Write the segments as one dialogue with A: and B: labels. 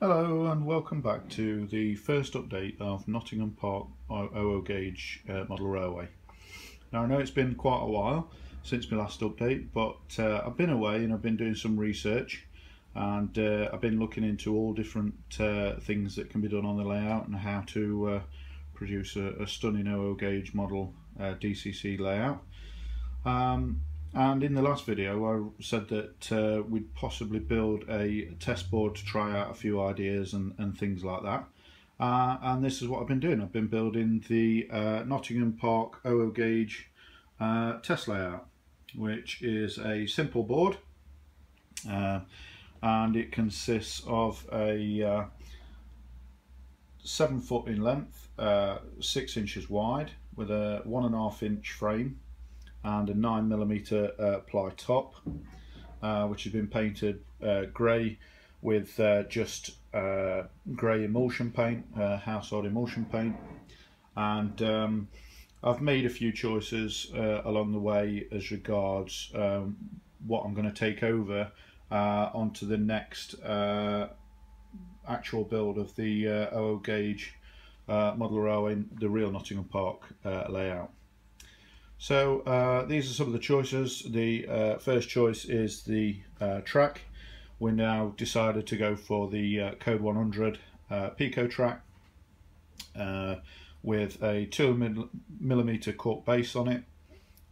A: Hello and welcome back to the first update of Nottingham Park 00 gauge model railway. Now I know it's been quite a while since my last update, but I've been away and I've been doing some research, and I've been looking into all different things that can be done on the layout and how to produce a stunning 00 gauge model DCC layout. And in the last video I said that we'd possibly build a test board to try out a few ideas and things like that, and this is what I've been doing. I've been building the Nottingham Park 00 gauge test layout, which is a simple board, and it consists of a 7 foot in length, 6 inches wide, with a 1.5 inch frame and a 9mm ply top, which has been painted grey with just grey emulsion paint, household emulsion paint. And I've made a few choices along the way as regards what I'm going to take over onto the next actual build of the 00 gauge model railway, the real Nottingham Park layout. So these are some of the choices. The first choice is the track. We now decided to go for the Code 100 peco track with a 2mm cork base on it,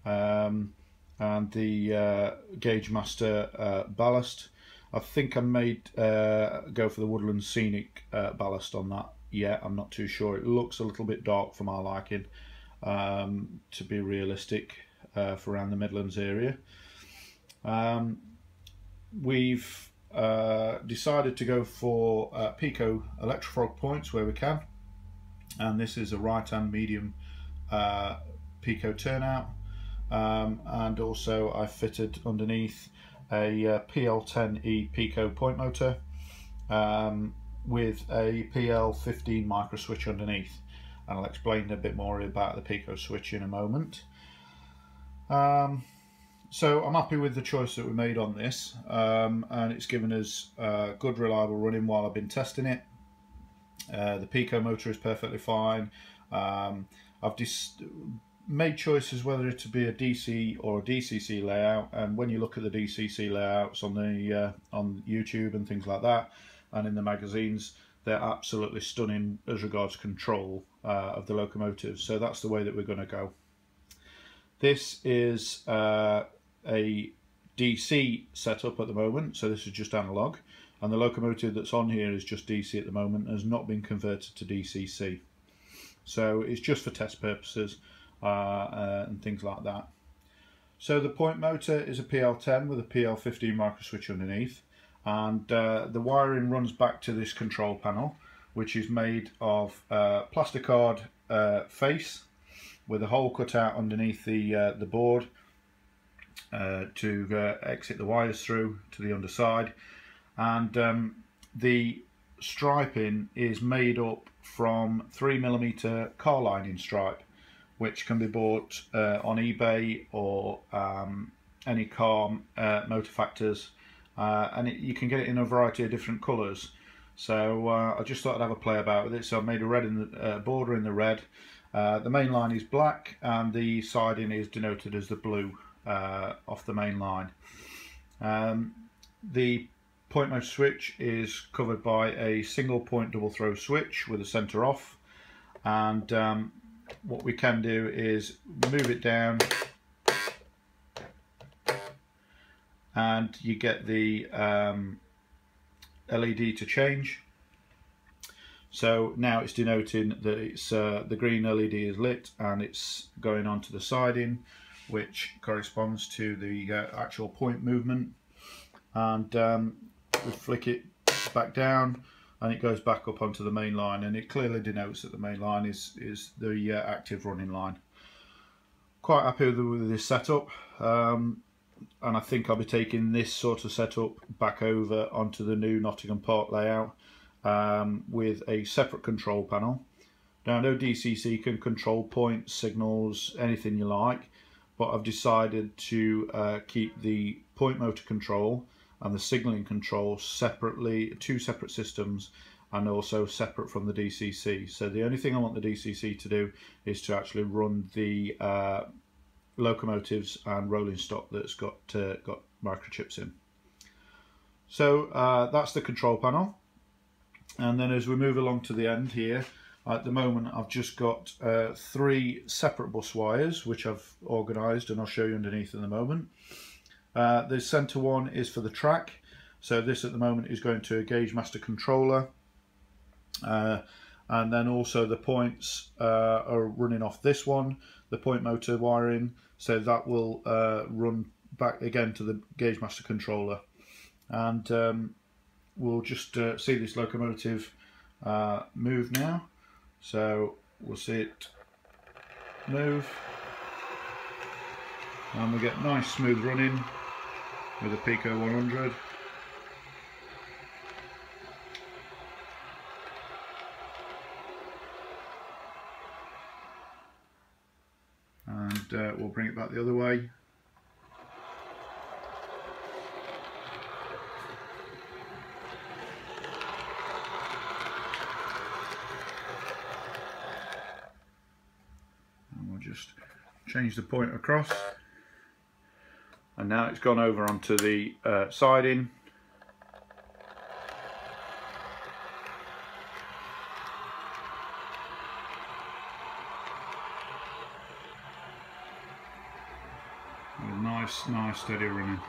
A: and the Gauge Master ballast. I think I may go for the Woodland Scenic ballast on that. Yeah, I'm not too sure. It looks a little bit dark for my liking, to be realistic, for around the Midlands area. We've decided to go for peco electrofrog points where we can, and this is a right hand medium peco turnout, and also I fitted underneath a PL10E peco point motor with a PL15 micro switch underneath, and I'll explain a bit more about the peco switch in a moment. So I'm happy with the choice that we made on this, and it's given us good reliable running while I've been testing it. The peco motor is perfectly fine. I've just made choices whether it to be a DC or a DCC layout, and when you look at the DCC layouts on the on YouTube and things like that, and in the magazines, they're absolutely stunning as regards control of the locomotives. So that's the way that we're going to go. This is a DC setup at the moment, so this is just analog, and the locomotive that's on here is just DC at the moment, has not been converted to DCC. So it's just for test purposes and things like that. So the point motor is a PL10 with a PL15 micro switch underneath, and the wiring runs back to this control panel, which is made of plasticard face with a hole cut out underneath the board to exit the wires through to the underside, and the striping is made up from 3mm car lining stripe, which can be bought on eBay or any car motor factors, and you can get it in a variety of different colours. So I just thought I'd have a play about with it. So I made a red in the border in the red. The main line is black and the siding is denoted as the blue off the main line. The point motor switch is covered by a single point double throw switch with a centre off, and what we can do is move it down and you get the LED to change. So now it's denoting that it's the green LED is lit and it's going on to the siding, which corresponds to the actual point movement. And we flick it back down and it goes back up onto the main line, and it clearly denotes that the main line is the active running line. Quite happy with this setup, and I think I'll be taking this sort of setup back over onto the new Nottingham Park layout with a separate control panel. Now I know DCC can control points, signals, anything you like, but I've decided to keep the point motor control and the signalling control separately, two separate systems, and also separate from the DCC. So the only thing I want the DCC to do is to actually run the locomotives and rolling stock that's got microchips in. So that's the control panel. And then as we move along to the end here, at the moment I've just got 3 separate bus wires which I've organised, and I'll show you underneath in a moment. The centre one is for the track, so this at the moment is going to a gauge master controller, and then also the points are running off this one, the point motor wiring, so that will run back again to the gauge master controller. And we'll just see this locomotive move now. So we'll see it move, and we get nice smooth running with a Peco 100. And we'll bring it back the other way. And we'll just change the point across. And now it's gone over onto the siding. Nice steady running.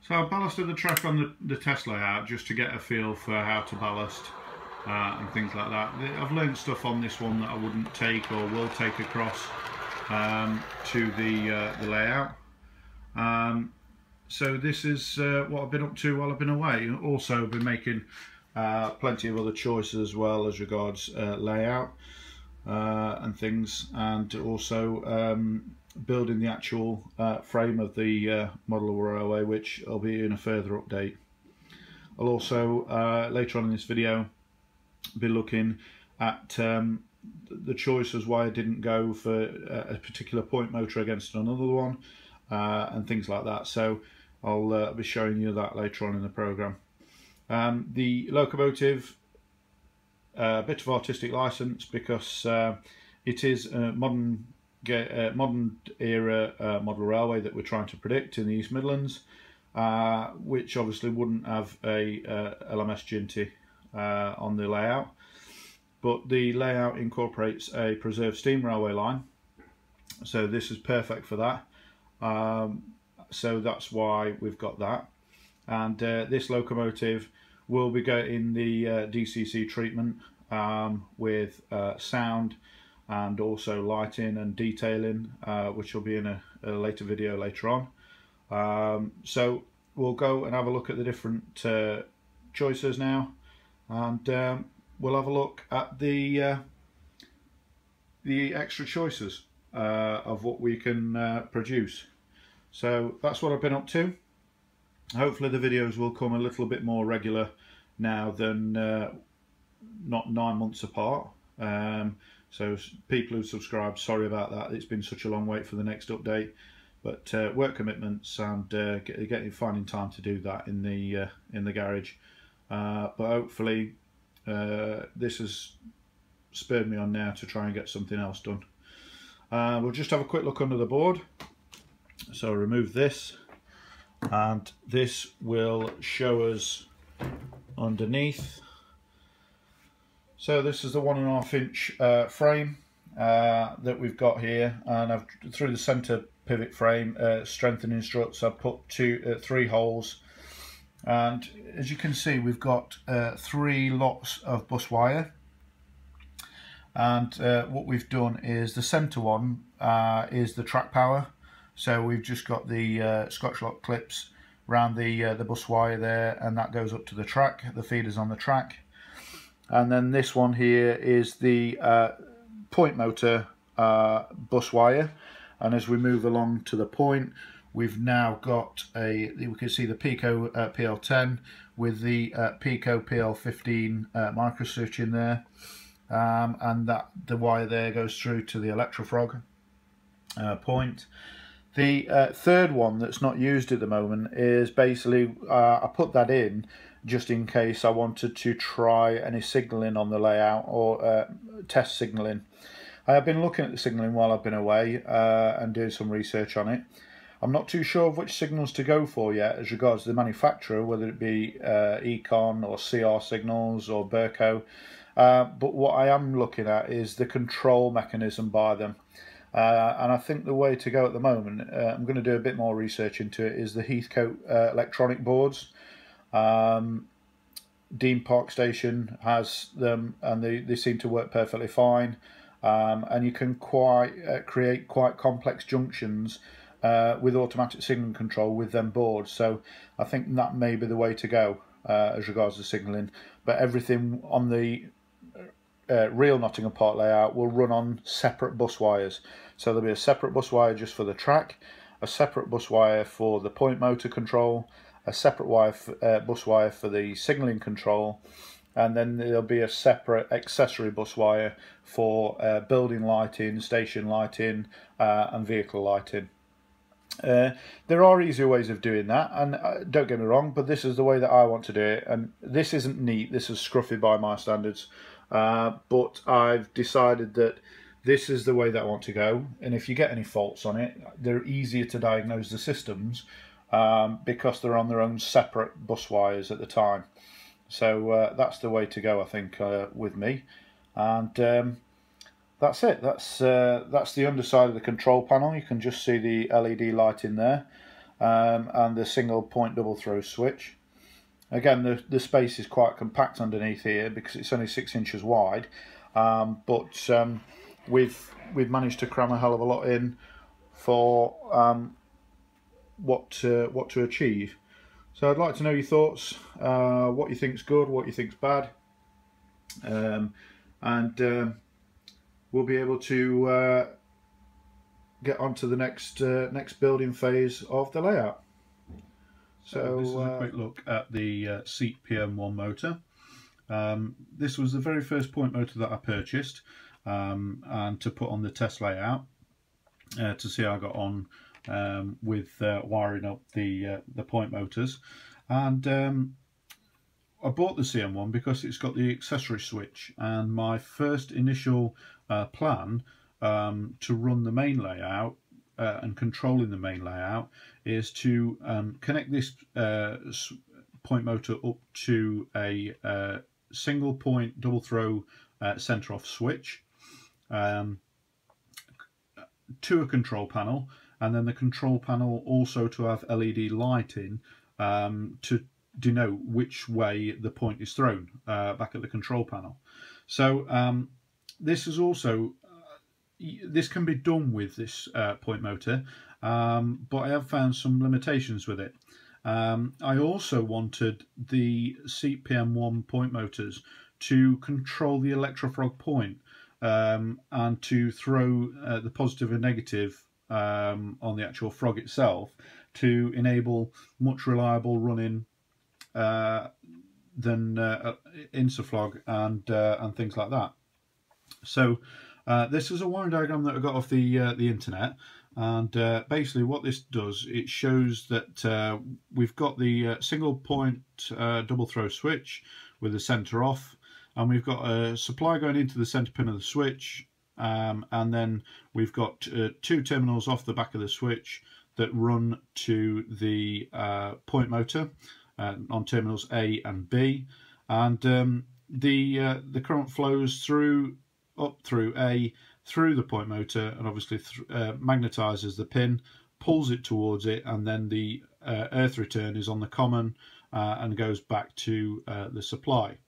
A: So I ballasted the track on the test layout just to get a feel for how to ballast and things like that. I've learned stuff on this one that I wouldn't take or will take across to the layout. So this is what I've been up to while I've been away. Also been making plenty of other choices as well as regards layout and things, and also building the actual frame of the model railway, which will be in a further update. I'll also later on in this video be looking at the choices why I didn't go for a particular point motor against another one, and things like that. So I'll be showing you that later on in the programme. The locomotive, a bit of artistic license, because it is a modern era model railway that we're trying to predict in the East Midlands, which obviously wouldn't have a LMS Ginty on the layout, but the layout incorporates a preserved steam railway line, so this is perfect for that. So that's why we've got that. And this locomotive will be getting the DCC treatment with sound and also lighting and detailing, which will be in a later video later on. So we'll go and have a look at the different choices now, and we'll have a look at the extra choices of what we can produce. So that's what I've been up to. Hopefully the videos will come a little bit more regular now than not 9 months apart. So people who subscribed, sorry about that, it's been such a long wait for the next update. But work commitments and finding time to do that in the garage. But hopefully this has spurred me on now to try and get something else done. We'll just have a quick look under the board. So I'll remove this, and this will show us underneath. So this is the 1.5 inch frame that we've got here, and I've through the centre pivot frame strengthening struts I've put 3 holes, and as you can see we've got 3 lots of bus wire. And what we've done is the centre one is the track power, so we've just got the Scotch lock clips around the bus wire there, and that goes up to the track. The feeder's on the track. And then this one here is the point motor bus wire, and as we move along to the point, we've now got we can see the peco PL10 with the peco PL15 microswitch in there. And that the wire there goes through to the electrofrog point. The third one that's not used at the moment is basically I put that in just in case I wanted to try any signalling on the layout or test signalling. I have been looking at the signalling while I've been away and doing some research on it. I'm not too sure of which signals to go for yet as regards the manufacturer, whether it be Econ or CR signals or Berco. But what I am looking at is the control mechanism by them, and I think the way to go at the moment, I'm going to do a bit more research into it, is the Heathcote electronic boards. Dean Park Station has them, and they seem to work perfectly fine, and you can create quite complex junctions with automatic signalling control with them boards. So I think that may be the way to go as regards to signalling, but everything on the real Nottingham Park layout will run on separate bus wires. So there'll be a separate bus wire just for the track, a separate bus wire for the point motor control, a separate bus wire for the signalling control, and then there'll be a separate accessory bus wire for building lighting, station lighting, and vehicle lighting. There are easier ways of doing that, and don't get me wrong, but this is the way that I want to do it, and this isn't neat, this is scruffy by my standards, but I've decided that this is the way that I want to go, and if you get any faults on it, they're easier to diagnose the systems because they're on their own separate bus wires at the time. So that's the way to go, I think, with me, and that's it. That's the underside of the control panel. You can just see the LED light in there, and the single point double throw switch. Again, the space is quite compact underneath here because it's only 6 inches wide, but we've managed to cram a hell of a lot in for what to achieve. So I'd like to know your thoughts, what you think's good, what you think's bad, and we'll be able to get on to the next building phase of the layout. So
B: this is a quick look at the Seep PM1 motor. This was the very first point motor that I purchased and to put on the test layout to see how I got on with wiring up the point motors. And I bought the CM1 because it's got the accessory switch, and my first initial plan to run the main layout and controlling the main layout is to connect this point motor up to a single point double throw center off switch, to a control panel, and then the control panel also to have LED lighting to denote which way the point is thrown back at the control panel. So this is also this can be done with this point motor, but I have found some limitations with it. I also wanted the Seep PM1 point motors to control the electrofrog point and to throw the positive and negative on the actual frog itself to enable much reliable running than Insuflog and things like that. So this is a wiring diagram that I got off the internet, And basically what this does, it shows that we've got the single point double throw switch with the center off, and we've got a supply going into the center pin of the switch, and then we've got two terminals off the back of the switch that run to the point motor on terminals A and B, and the current flows up through A, through the point motor, and obviously magnetizes the pin, pulls it towards it, and then the earth return is on the common and goes back to the supply.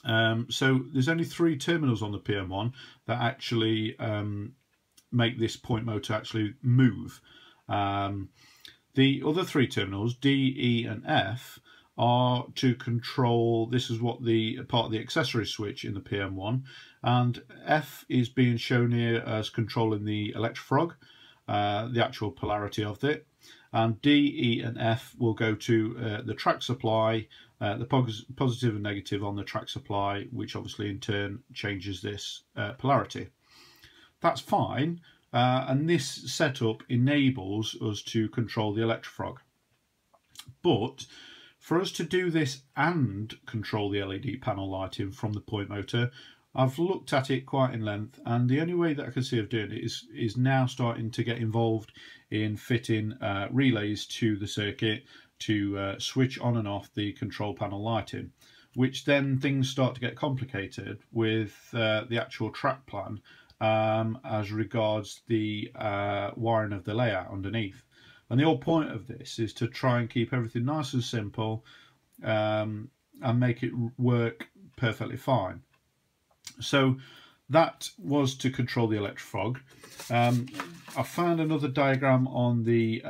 B: So there's only 3 terminals on the PM1 that actually make this point motor actually move. The other 3 terminals, D, E and F, are to control, this is what the part of the accessory switch in the PM1, and F is being shown here as controlling the electrofrog, the actual polarity of it, and D, E and F will go to the track supply, the positive and negative on the track supply, which obviously in turn changes this polarity. That's fine, and this setup enables us to control the electrofrog. But for us to do this and control the LED panel lighting from the point motor, I've looked at it quite in length, and the only way that I can see of doing it is now starting to get involved in fitting relays to the circuit to switch on and off the control panel lighting, which then things start to get complicated with the actual track plan as regards the wiring of the layout underneath. And the whole point of this is to try and keep everything nice and simple and make it work perfectly fine. So that was to control the electrofrog. I found another diagram on the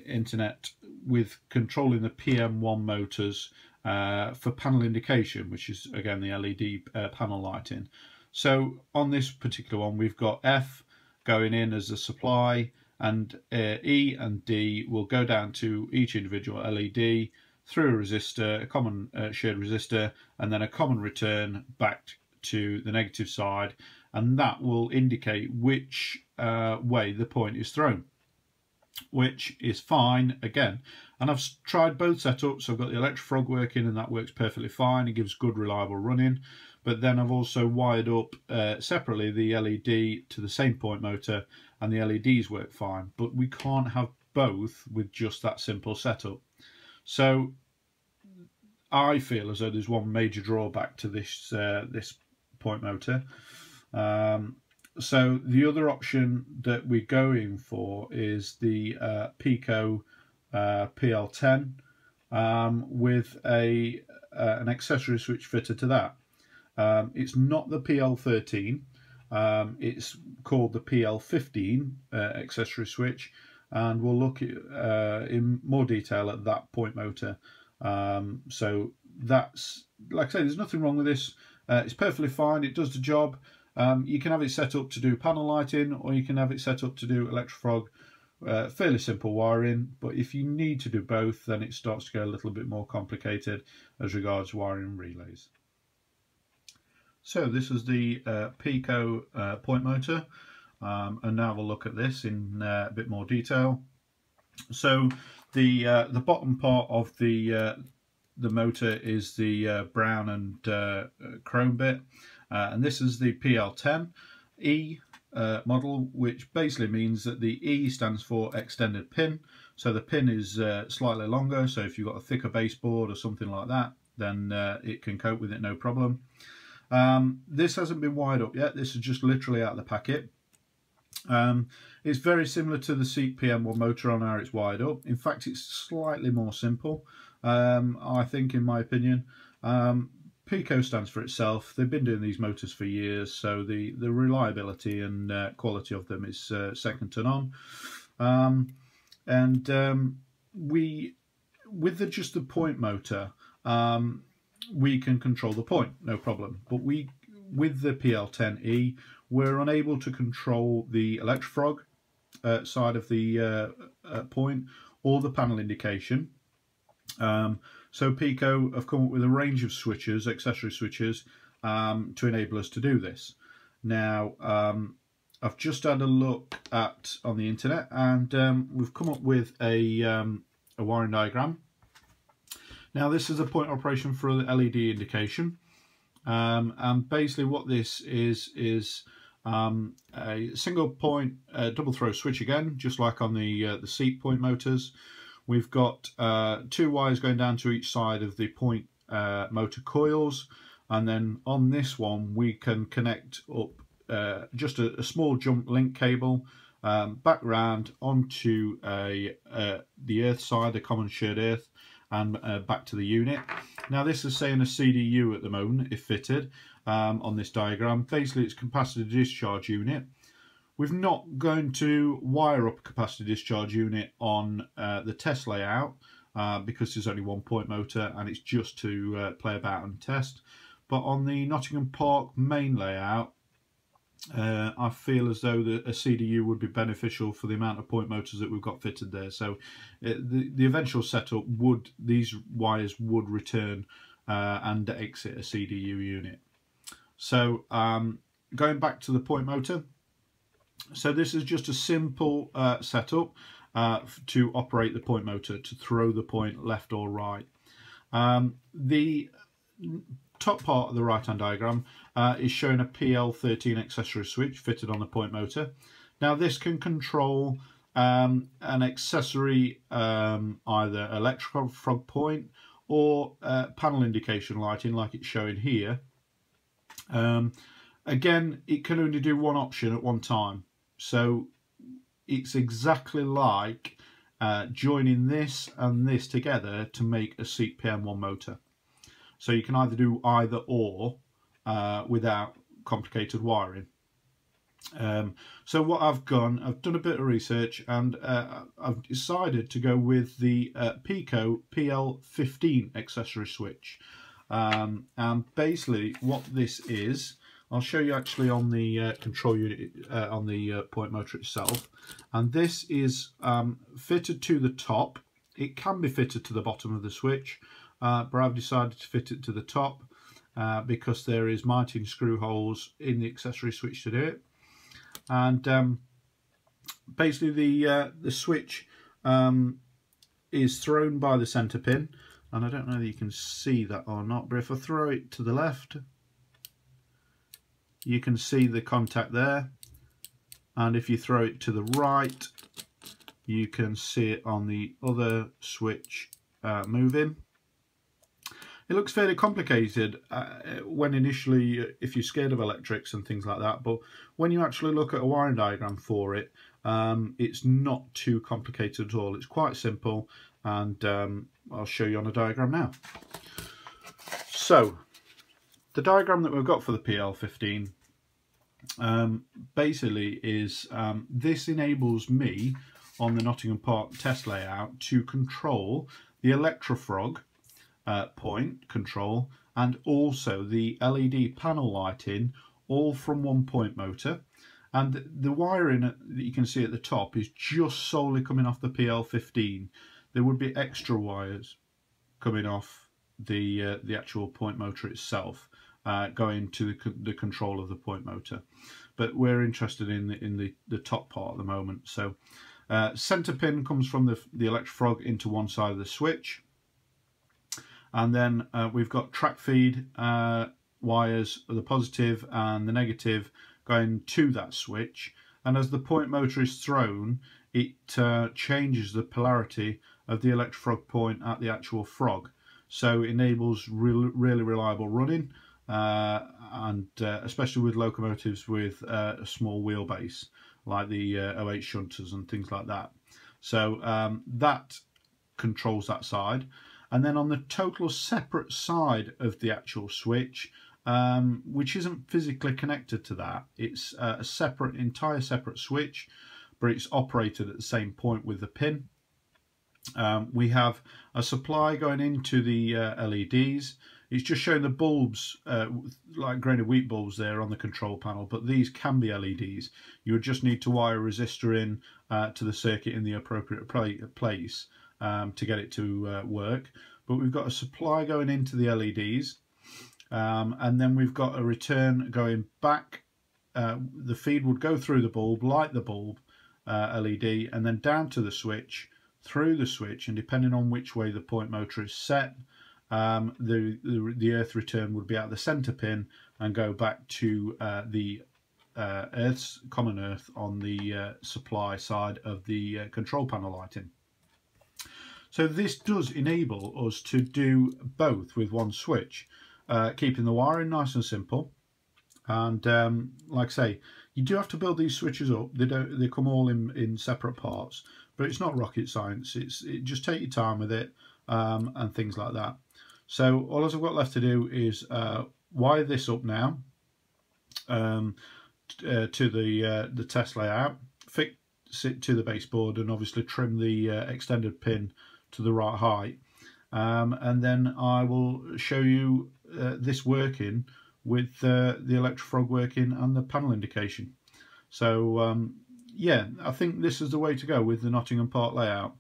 B: internet with controlling the PM1 motors for panel indication, which is again the LED panel lighting. So on this particular one, we've got F going in as the supply, and E and D will go down to each individual LED through a resistor, a common shared resistor, and then a common return back to the negative side, and that will indicate which way the point is thrown, which is fine again. And I've tried both setups. I've got the electrofrog working, and that works perfectly fine. It gives good reliable running. But then I've also wired up separately the LED to the same point motor, and the LEDs work fine. But we can't have both with just that simple setup. So I feel as though there's one major drawback to this this point motor. So the other option that we're going for is the peco PL10 with an accessory switch fitted to that. It's not the PL13, it's called the PL15 accessory switch, and we'll look at, in more detail at that point motor. So that's, like I say, there's nothing wrong with this. It's perfectly fine, it does the job. You can have it set up to do panel lighting, or you can have it set up to do electrofrog. Fairly simple wiring, but if you need to do both, then it starts to get a little bit more complicated as regards wiring relays. So this is the peco point motor, and now we'll look at this in a bit more detail. So the bottom part of the motor is the brown and chrome bit, and this is the PL10E model, which basically means that the E stands for extended pin. So the pin is slightly longer, so if you've got a thicker baseboard or something like that, then it can cope with it no problem. This hasn't been wired up yet. This is just literally out of the packet. It's very similar to the seep PM1 motor on how it's wired up. In fact, it's slightly more simple, I think, in my opinion. Peco stands for itself. They've been doing these motors for years, so the reliability and quality of them is second to none. With just the point motor, we can control the point, no problem. But with the PL10E, we're unable to control the electrofrog side of the point or the panel indication. So Peco have come up with a range of switches, accessory switches, to enable us to do this. Now, I've just had a look at on the internet, and we've come up with a wiring diagram. Now this is a point operation for the LED indication, and basically what this is a single point double throw switch again, just like on the seep point motors. We've got 2 wires going down to each side of the point motor coils, and then on this one we can connect up just a small jump link cable back round onto the earth side, the common shared earth, and back to the unit. Now this is saying a CDU at the moment if fitted on this diagram. Basically it's capacitor discharge unit. We're not going to wire up a capacitor discharge unit on the test layout because there's only 1 point motor and it's just to play about and test. But on the Nottingham Park main layout, I feel as though a CDU would be beneficial for the amount of point motors that we've got fitted there. So the eventual setup would, these wires would return and exit a CDU unit. So going back to the point motor, so this is just a simple setup to operate the point motor, to throw the point left or right. The top part of the right hand diagram is showing a PL13 accessory switch fitted on the point motor. Now this can control an accessory either electrical frog point or panel indication lighting like it's showing here. Again, it can only do one option at one time, so it's exactly like joining this and this together to make a seep PM1 motor. So you can either do either or without complicated wiring. So what I've done a bit of research, and I've decided to go with the peco PL15 accessory switch. And basically what this is, I'll show you actually on the control unit on the point motor itself. And this is fitted to the top. It can be fitted to the bottom of the switch, but I've decided to fit it to the top because there is miting screw holes in the accessory switch to do it. And basically the switch is thrown by the centre pin, and I don't know if you can see that or not, but if I throw it to the left, you can see the contact there, and if you throw it to the right, you can see it on the other switch moving. It looks fairly complicated when initially, if you're scared of electrics and things like that, but when you actually look at a wiring diagram for it, it's not too complicated at all. It's quite simple, and I'll show you on a diagram now. So the diagram that we've got for the PL15 basically is this enables me on the Nottingham Park test layout to control the electrofrog point control and also the LED panel lighting, all from 1 point motor. And the wiring that you can see at the top is just solely coming off the PL15. There would be extra wires coming off the actual point motor itself, going to the control of the point motor. But we're interested in the top part at the moment. So centre pin comes from the electrofrog into one side of the switch. And then we've got track feed wires, the positive and the negative, going to that switch. And as the point motor is thrown, it changes the polarity of the electrofrog point at the actual frog. So it enables really reliable running, and especially with locomotives with a small wheelbase, like the 08 shunters and things like that. So that controls that side. And then on the total separate side of the actual switch, which isn't physically connected to that, it's a entire separate switch, but it's operated at the same point with the pin. We have a supply going into the LEDs. It's just showing the bulbs, like grain of wheat bulbs there on the control panel, but these can be LEDs. You would just need to wire a resistor in to the circuit in the appropriate place to get it to work. But we've got a supply going into the LEDs, and then we've got a return going back the feed would go through the bulb, light the bulb LED, and then down to the switch, through the switch, and depending on which way the point motor is set, the earth return would be at the center pin and go back to the earth's common earth on the supply side of the control panel lighting. So this does enable us to do both with one switch, keeping the wiring nice and simple. And like I say, you do have to build these switches up. They come all in separate parts, but it's not rocket science. Just take your time with it and things like that. So all I've got left to do is wire this up now to the test layout, fix it to the baseboard, and obviously trim the extended pin to the right height, and then I will show you this working with the electrofrog working and the panel indication. So yeah, I think this is the way to go with the Nottingham Park layout.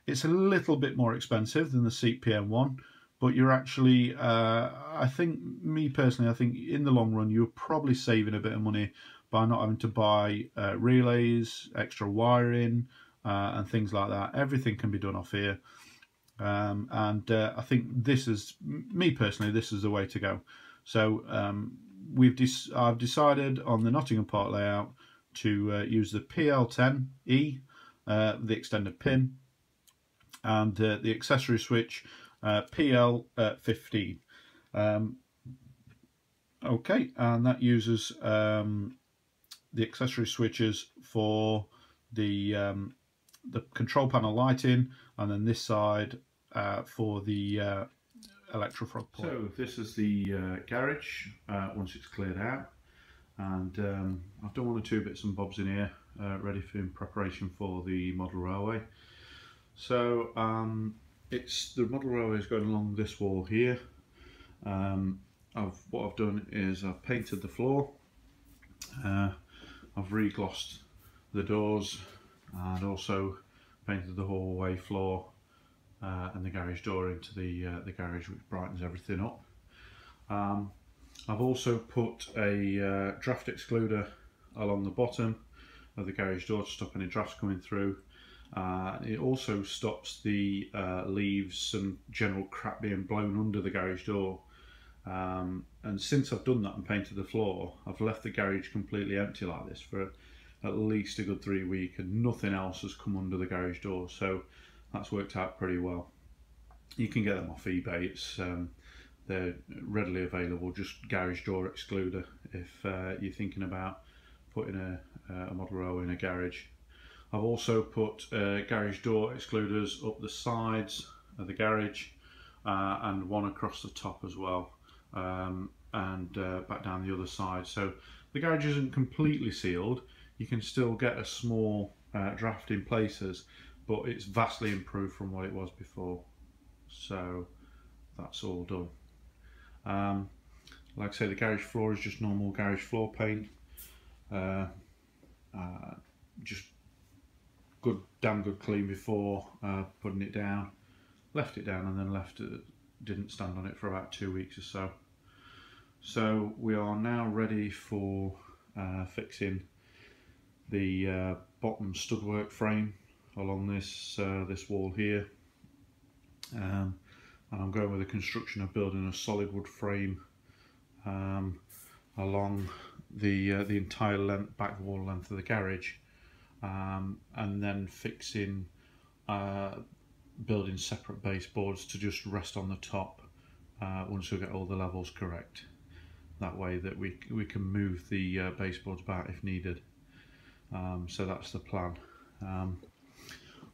B: It's a little bit more expensive than the seep PM1, but you're actually, I think, me personally, I think in the long run you're probably saving a bit of money by not having to buy relays, extra wiring, and things like that. Everything can be done off here. I think this is, me personally, this is the way to go. So I've decided on the Nottingham Park layout to use the PL10E, the extended pin, and the accessory switch PL15. Okay, and that uses the accessory switches for the control panel lighting, and then this side for the electrofrog point. So this is the garage once it's cleared out, and I've done 1 or 2 bits and bobs in here ready for in preparation for the model railway. So the model railway is going along this wall here. What I've done is I've painted the floor, I've re-glossed the doors, and also painted the hallway floor and the garage door into the garage, which brightens everything up. I've also put a draft excluder along the bottom of the garage door to stop any drafts coming through. It also stops the leaves and general crap being blown under the garage door. And since I've done that and painted the floor, I've left the garage completely empty like this for at least a good 3 weeks, and nothing else has come under the garage door, so that's worked out pretty well. You can get them off eBay. They're readily available, just garage door excluder if you're thinking about putting a model railway in a garage. I've also put garage door excluders up the sides of the garage and one across the top as well, and back down the other side. So the garage isn't completely sealed. You can still get a small draft in places, but it's vastly improved from what it was before. So that's all done. Like I say, the garage floor is just normal garage floor paint. Just damn good clean before putting it down. Left it down and then didn't stand on it for about 2 weeks or so. So we are now ready for fixing the bottom stud-work frame along this wall here, and I'm going with the construction of building a solid wood frame along the entire back wall length of the garage, and then fixing building separate baseboards to just rest on the top once we get all the levels correct. That way that we can move the baseboards back if needed. So that's the plan.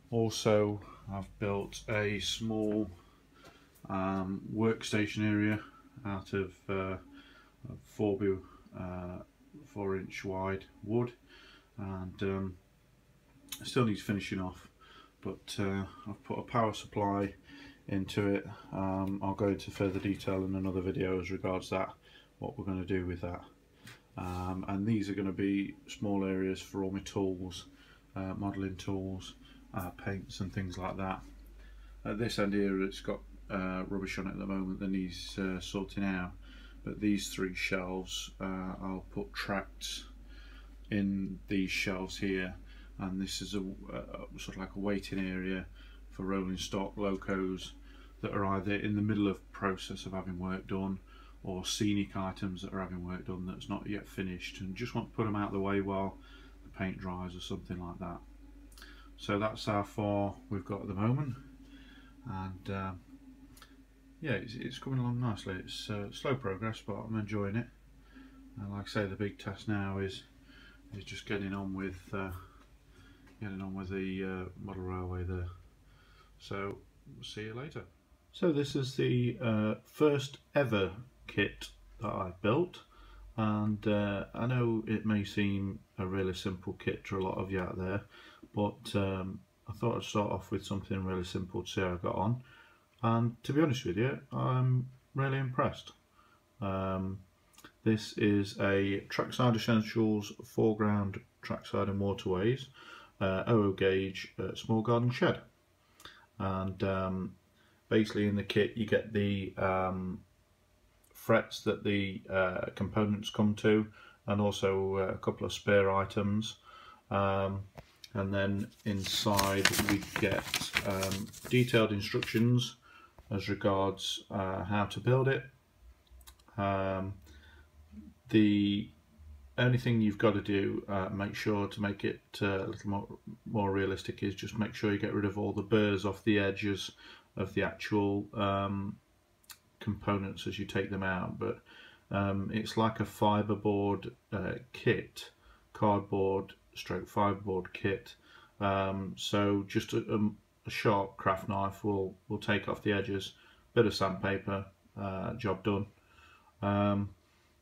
B: Also, I've built a small workstation area out of 4-inch wide wood, and still needs finishing off, but I've put a power supply into it. I'll go into further detail in another video as regards that, what we're going to do with that. And these are going to be small areas for all my tools, modelling tools, paints and things like that. At this end here, it's got rubbish on it at the moment that needs sorting out, but these 3 shelves I'll put tracked in these shelves here, and this is a sort of like a waiting area for rolling stock locos that are either in the middle of process of having work done, or scenic items that are having work done that's not yet finished, and just want to put them out of the way while the paint dries or something like that. So that's how far we've got at the moment, and yeah, it's coming along nicely. It's slow progress, but I'm enjoying it. And like I say, the big task now is just getting on with the model railway there. So we'll see you later. So this is the first ever kit that I built, and I know it may seem a really simple kit to a lot of you out there, but I thought I'd start off with something really simple to see how I got on. And to be honest with you, I'm really impressed. This is a Trackside Essentials foreground trackside and waterways 00 gauge small garden shed, and basically in the kit you get the frets that the components come to, and also a couple of spare items, and then inside we get detailed instructions as regards how to build it. The only thing you've got to do, make sure to make it a little more realistic, is just make sure you get rid of all the burrs off the edges of the actual components as you take them out. But it's like a fiberboard kit, cardboard stroke fiberboard kit, so just a sharp craft knife will take off the edges, bit of sandpaper, job done.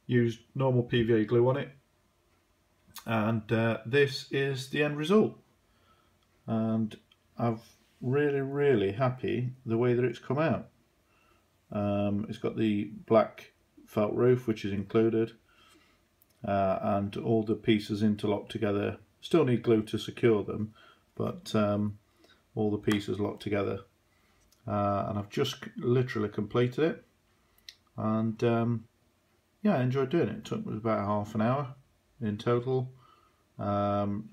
B: Used normal PVA glue on it, and this is the end result, and I'm really happy the way that it's come out. It's got the black felt roof which is included, and all the pieces interlocked together. Still need glue to secure them, but all the pieces locked together, and I've just literally completed it, and yeah, I enjoyed doing it. It took me about half an hour in total, and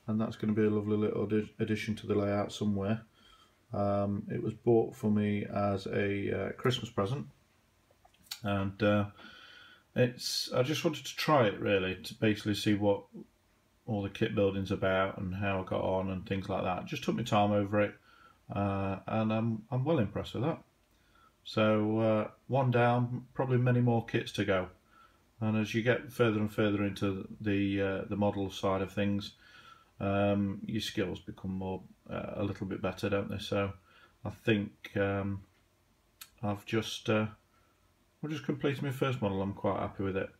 B: that's going to be a lovely little addition to the layout somewhere. It was bought for me as a Christmas present, and I just wanted to try it really, to basically see what all the kit building's about and how I got on and things like that. Just took my time over it, and I'm well impressed with that. So one down, probably many more kits to go. And as you get further and further into the model side of things, your skills become a little bit better, don't they? So I think I've just completed my first model. I'm quite happy with it.